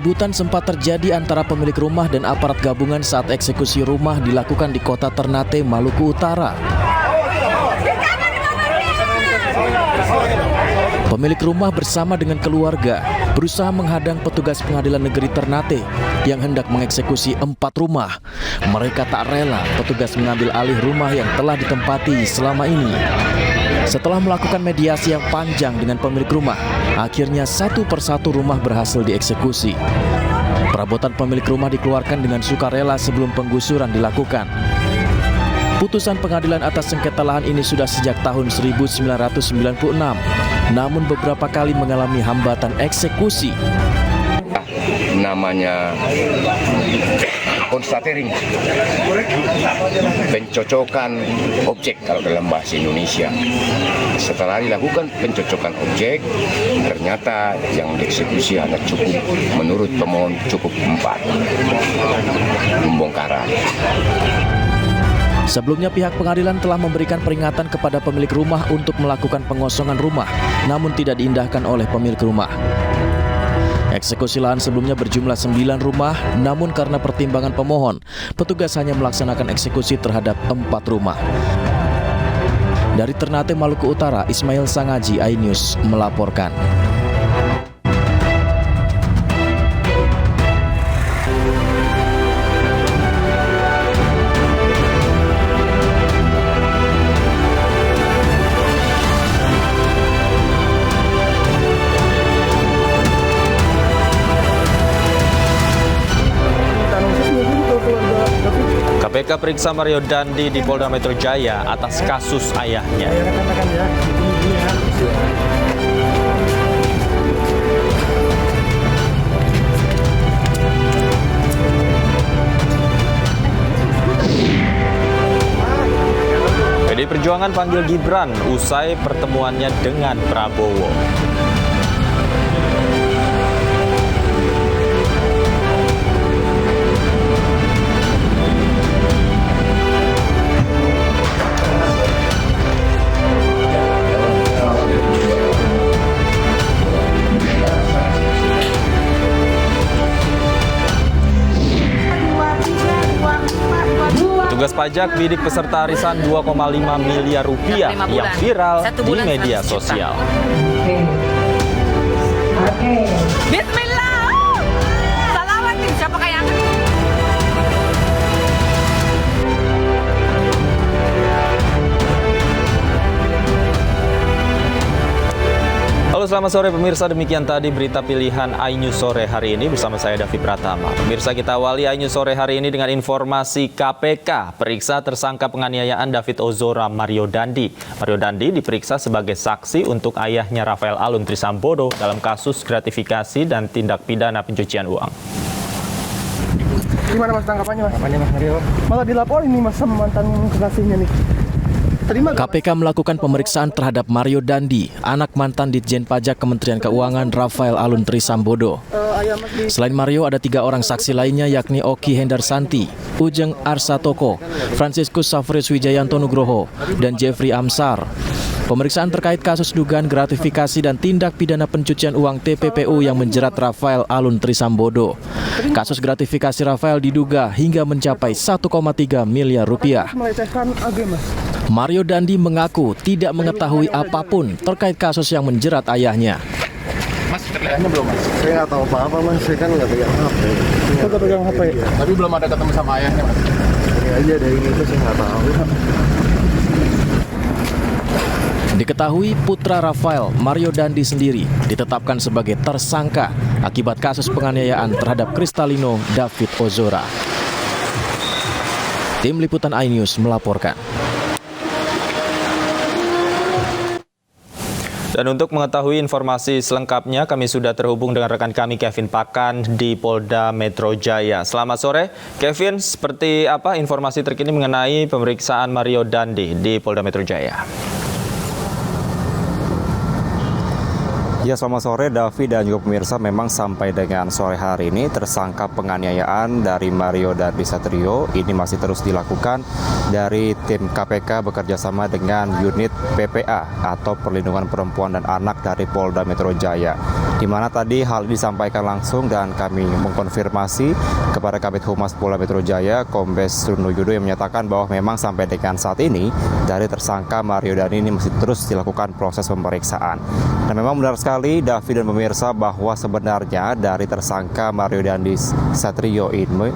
Keributan sempat terjadi antara pemilik rumah dan aparat gabungan saat eksekusi rumah dilakukan di kota Ternate, Maluku Utara. Pemilik rumah bersama dengan keluarga berusaha menghadang petugas pengadilan negeri Ternate yang hendak mengeksekusi 4 rumah. Mereka tak rela petugas mengambil alih rumah yang telah ditempati selama ini. Setelah melakukan mediasi yang panjang dengan pemilik rumah, akhirnya satu persatu rumah berhasil dieksekusi. Perabotan pemilik rumah dikeluarkan dengan sukarela sebelum penggusuran dilakukan. Putusan pengadilan atas sengketa lahan ini sudah sejak tahun 1996, namun beberapa kali mengalami hambatan eksekusi. Namanya konstatering, pencocokan objek kalau dalam bahasa Indonesia. Setelah dilakukan pencocokan objek, ternyata yang dieksekusi hanya cukup, menurut pemohon cukup 4 pembongkaran. Sebelumnya pihak pengadilan telah memberikan peringatan kepada pemilik rumah untuk melakukan pengosongan rumah, namun tidak diindahkan oleh pemilik rumah. Eksekusi lahan sebelumnya berjumlah 9 rumah, namun karena pertimbangan pemohon, petugas hanya melaksanakan eksekusi terhadap 4 rumah. Dari Ternate, Maluku Utara, Ismail Sangaji, iNews melaporkan. KPK periksa Mario Dandi di Polda Metro Jaya atas kasus ayahnya. PDI Perjuangan panggil Gibran usai pertemuannya dengan Prabowo. Tugas pajak bidik peserta arisan 2,5 miliar rupiah yang viral di media sosial. Bismillah. Salawatin siapa kayak Halo, selamat sore pemirsa, demikian tadi berita pilihan iNews sore hari ini bersama saya Davi Pratama. Pemirsa, kita awali iNews sore hari ini dengan informasi KPK periksa tersangka penganiayaan David Ozora Mario Dandi. Mario Dandi diperiksa sebagai saksi untuk ayahnya Rafael Alun Trisambodo dalam kasus gratifikasi dan tindak pidana pencucian uang. Gimana mas tanggapannya mas? Mas Mario? Malah dilaporin nih mas sama mantan kekasihnya nih. KPK melakukan pemeriksaan terhadap Mario Dandi, anak mantan Ditjen Pajak Kementerian Keuangan Rafael Alun Trisambodo. Selain Mario, ada 3 orang saksi lainnya yakni Oki Hendarsanti, Ujeng Arsatoko, Franciscus Safrius Wijayanto Nugroho, dan Jeffrey Amsar. Pemeriksaan terkait kasus dugaan gratifikasi dan tindak pidana pencucian uang TPPU yang menjerat Rafael Alun Trisambodo. Kasus gratifikasi Rafael diduga hingga mencapai 1,3 miliar rupiah. Mario Dandi mengaku tidak mengetahui apapun terkait kasus yang menjerat ayahnya. Mas, terlihatnya belum mas? Saya nggak tahu apa-apa mas, saya kan nggak pegang HP. Nggak pegang HP? Tapi belum ada ketemu sama ayahnya mas? Ya aja dari itu saya nggak tahu. Diketahui putra Rafael, Mario Dandi sendiri, ditetapkan sebagai tersangka akibat kasus penganiayaan terhadap Kristalino David Ozora. Tim Liputan iNews melaporkan. Dan untuk mengetahui informasi selengkapnya, kami sudah terhubung dengan rekan kami Kevin Pakan di Polda Metro Jaya. Selamat sore, Kevin. Seperti apa informasi terkini mengenai pemeriksaan Mario Dandi di Polda Metro Jaya? Ya, selamat sore Davi dan juga pemirsa. Memang sampai dengan sore hari ini tersangka penganiayaan dari Mario Dandi Satrio ini masih terus dilakukan dari tim KPK bekerjasama dengan unit PPA atau Perlindungan Perempuan dan Anak dari Polda Metro Jaya. di mana tadi hal ini disampaikan langsung dan kami mengkonfirmasi kepada Kabid Humas Polda Metro Jaya, Kombes Trunoyono, yang menyatakan bahwa memang sampai dengan saat ini dari tersangka Mario Dandi ini masih terus dilakukan proses pemeriksaan. Dan memang benar sekali Davi dan pemirsa bahwa sebenarnya dari tersangka Mario Dandi Satrio ini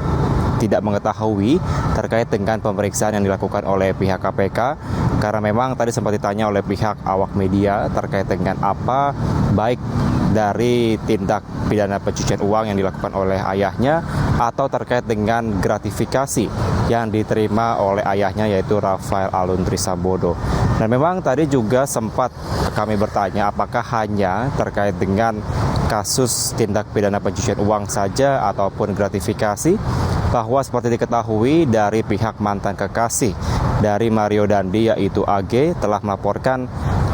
tidak mengetahui terkait dengan pemeriksaan yang dilakukan oleh pihak KPK, karena memang tadi sempat ditanya oleh pihak awak media terkait dengan apa baik dari tindak pidana pencucian uang yang dilakukan oleh ayahnya atau terkait dengan gratifikasi yang diterima oleh ayahnya, yaitu Rafael Aluntri Sambodo. Dan memang tadi juga sempat kami bertanya apakah hanya terkait dengan kasus tindak pidana pencucian uang saja ataupun gratifikasi, bahwa seperti diketahui dari pihak mantan kekasih dari Mario Dandi yaitu AG telah melaporkan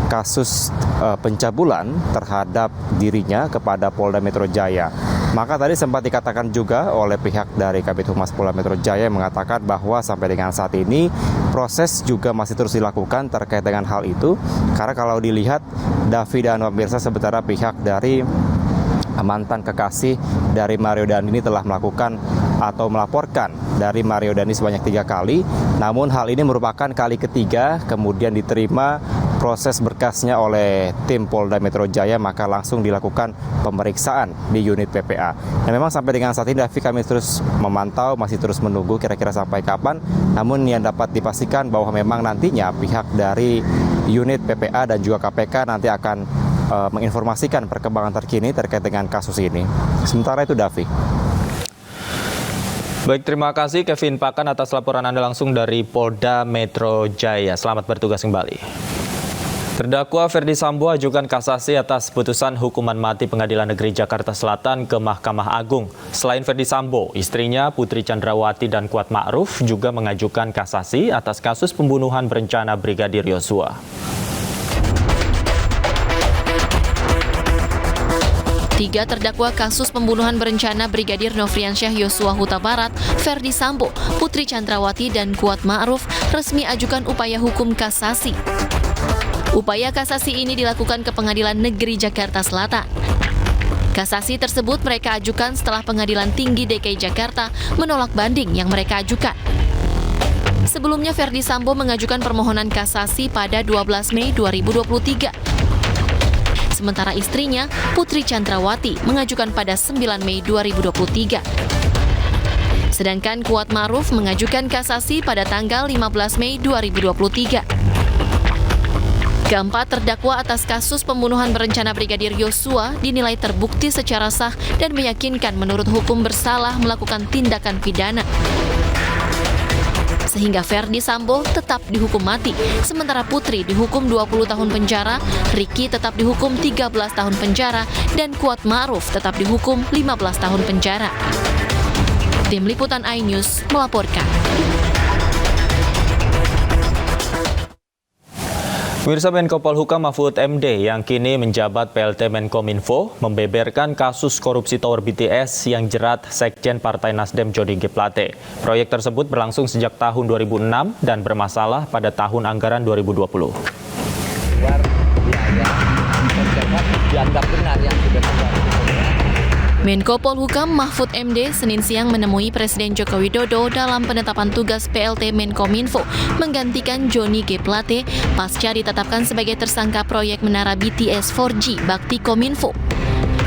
kasus pencabulan terhadap dirinya kepada Polda Metro Jaya. Maka tadi sempat dikatakan juga oleh pihak dari Kabid Humas Polda Metro Jaya yang mengatakan bahwa sampai dengan saat ini proses juga masih terus dilakukan terkait dengan hal itu. Karena kalau dilihat Davi dan pemirsa, sementara pihak dari mantan kekasih dari Mario Dandi ini telah melakukan atau melaporkan dari Mario Dandi sebanyak 3 kali. Namun hal ini merupakan kali ketiga kemudian diterima proses berkasnya oleh tim Polda Metro Jaya, maka langsung dilakukan pemeriksaan di unit PPA. Dan memang sampai dengan saat ini Davi, kami terus memantau, masih terus menunggu kira-kira sampai kapan. Namun yang dapat dipastikan bahwa memang nantinya pihak dari unit PPA dan juga KPK nanti akan menginformasikan perkembangan terkini terkait dengan kasus ini. Sementara itu, Davi. Baik, terima kasih Kevin Pakan atas laporan Anda langsung dari Polda Metro Jaya. Selamat bertugas kembali. Terdakwa Ferdi Sambo ajukan kasasi atas putusan hukuman mati Pengadilan Negeri Jakarta Selatan ke Mahkamah Agung. Selain Ferdi Sambo, istrinya Putri Chandrawati dan Kuat Ma'ruf juga mengajukan kasasi atas kasus pembunuhan berencana Brigadir Yosua. Tiga terdakwa kasus pembunuhan berencana Brigadir Nofriansyah Yosua Huta Barat, Ferdi Sambo, Putri Chandrawati, dan Kuat Ma'ruf resmi ajukan upaya hukum kasasi. Upaya kasasi ini dilakukan ke Pengadilan Negeri Jakarta Selatan. Kasasi tersebut mereka ajukan setelah Pengadilan Tinggi DKI Jakarta menolak banding yang mereka ajukan. Sebelumnya Ferdi Sambo mengajukan permohonan kasasi pada 12 Mei 2023. Sementara istrinya, Putri Chandrawati, mengajukan pada 9 Mei 2023. Sedangkan Kuat Ma'ruf mengajukan kasasi pada tanggal 15 Mei 2023. Keempat terdakwa atas kasus pembunuhan berencana Brigadir Yosua dinilai terbukti secara sah dan meyakinkan menurut hukum bersalah melakukan tindakan pidana. Sehingga Ferdi Sambo tetap dihukum mati, sementara Putri dihukum 20 tahun penjara, Riki tetap dihukum 13 tahun penjara, dan Kuat Ma'ruf tetap dihukum 15 tahun penjara. Tim Liputan iNews melaporkan. Pemirsa, Menko Polhukam Mahfud MD yang kini menjabat PLT Menkominfo membeberkan kasus korupsi Tower BTS yang jerat Sekjen Partai Nasdem Jody G. Plate. Proyek tersebut berlangsung sejak tahun 2006 dan bermasalah pada tahun anggaran 2020. Dianggap benar yang sudah Menko Polhukam Mahfud MD Senin siang menemui Presiden Joko Widodo dalam penetapan tugas PLT Menkominfo menggantikan Jony G. Plate pasca ditetapkan sebagai tersangka proyek menara BTS 4G Bakti Kominfo.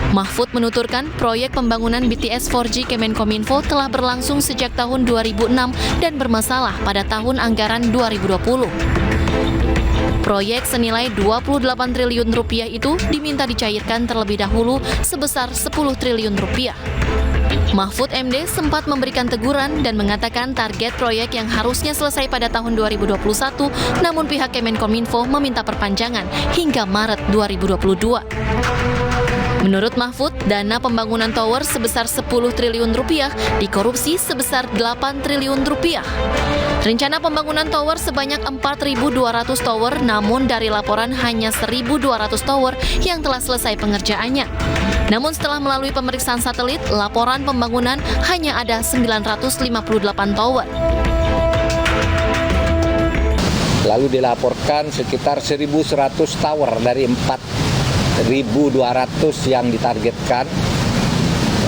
Mahfud menuturkan proyek pembangunan BTS 4G Kemenkominfo telah berlangsung sejak tahun 2006 dan bermasalah pada tahun anggaran 2020. Proyek senilai 28 triliun rupiah itu diminta dicairkan terlebih dahulu sebesar 10 triliun rupiah. Mahfud MD sempat memberikan teguran dan mengatakan target proyek yang harusnya selesai pada tahun 2021, namun pihak Kemenkominfo meminta perpanjangan hingga Maret 2022. Menurut Mahfud, dana pembangunan tower sebesar 10 triliun rupiah dikorupsi sebesar 8 triliun rupiah. Rencana pembangunan tower sebanyak 4.200 tower, namun dari laporan hanya 1.200 tower yang telah selesai pengerjaannya. Namun setelah melalui pemeriksaan satelit, laporan pembangunan hanya ada 958 tower. Lalu dilaporkan sekitar 1.100 tower dari 4 1.200 yang ditargetkan.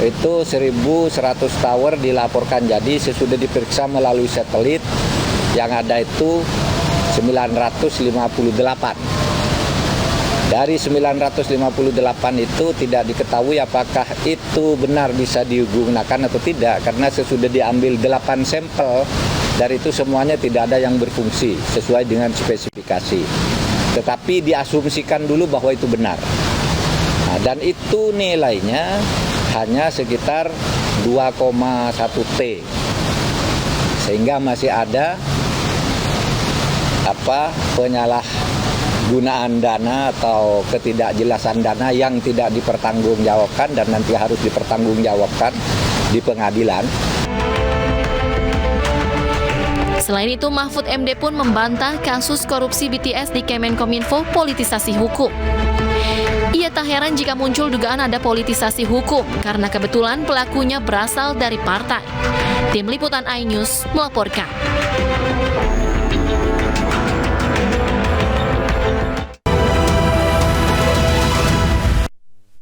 Itu 1.100 tower dilaporkan jadi sesudah diperiksa melalui satelit yang ada itu 958. Dari 958 itu tidak diketahui apakah itu benar bisa digunakan atau tidak karena sesudah diambil 8 sampel dari itu semuanya tidak ada yang berfungsi sesuai dengan spesifikasi. Tetapi diasumsikan dulu bahwa itu benar. Nah, dan itu nilainya hanya sekitar 2,1 T. Sehingga masih ada penyalahgunaan dana atau ketidakjelasan dana yang tidak dipertanggungjawabkan dan nanti harus dipertanggungjawabkan di pengadilan. Selain itu, Mahfud MD pun membantah kasus korupsi BTS di Kemenkominfo politisasi hukum. Ia tak heran jika muncul dugaan ada politisasi hukum karena kebetulan pelakunya berasal dari partai. Tim Liputan iNews melaporkan.